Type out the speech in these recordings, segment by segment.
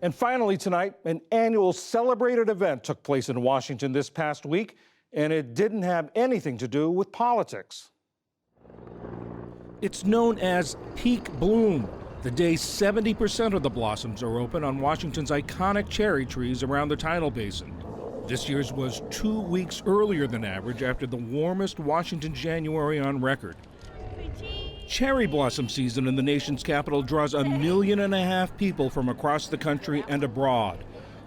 And finally tonight, an annual celebrated event took place in Washington this past week, and it didn't have anything to do with politics. It's known as Peak Bloom, the day 70% of the blossoms are open on Washington's iconic cherry trees around the tidal basin. This year's was 2 weeks earlier than average after the warmest Washington January on record. Cherry blossom season in the nation's capital draws 1.5 million people from across the country and abroad.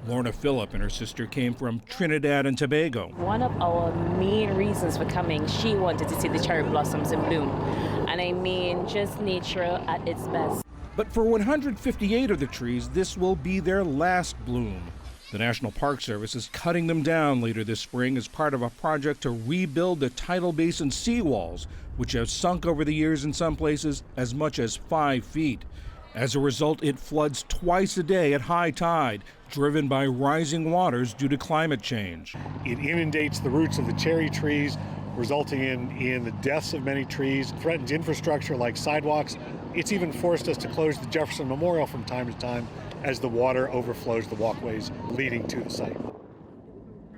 Lorna Phillip and her sister came from Trinidad and Tobago. One of our main reasons for coming, she wanted to see the cherry blossoms in bloom. And I mean, just nature at its best. But for 158 of the trees, this will be their last bloom. The National Park Service is cutting them down later this spring as part of a project to rebuild the tidal basin seawalls, which have sunk over the years in some places as much as 5 feet. As a result, it floods twice a day at high tide, driven by rising waters due to climate change. It inundates the roots of the cherry trees, resulting in the deaths of many trees, threatens infrastructure like sidewalks. It's even forced us to close the Jefferson Memorial from time to time as the water overflows the walkways leading to the site.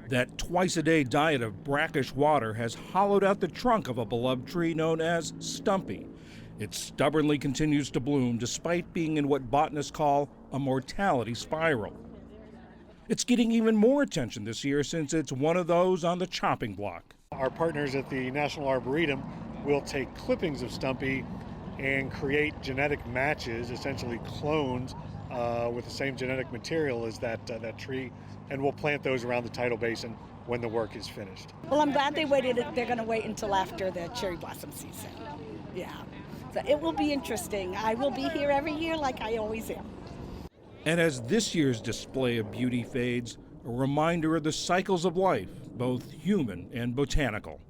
That twice-a-day diet of brackish water has hollowed out the trunk of a beloved tree known as Stumpy. It stubbornly continues to bloom despite being in what botanists call a mortality spiral. It's getting even more attention this year since it's one of those on the chopping block. Our partners at the National Arboretum will take clippings of Stumpy and create genetic matches, essentially clones, with the same genetic material as that tree, and we'll plant those around the tidal basin when the work is finished. Well, I'm glad they waited. They're going to wait until after the cherry blossom season. Yeah, so it will be interesting. I will be here every year like I always am. And as this year's display of beauty fades, a reminder of the cycles of life, both human and botanical.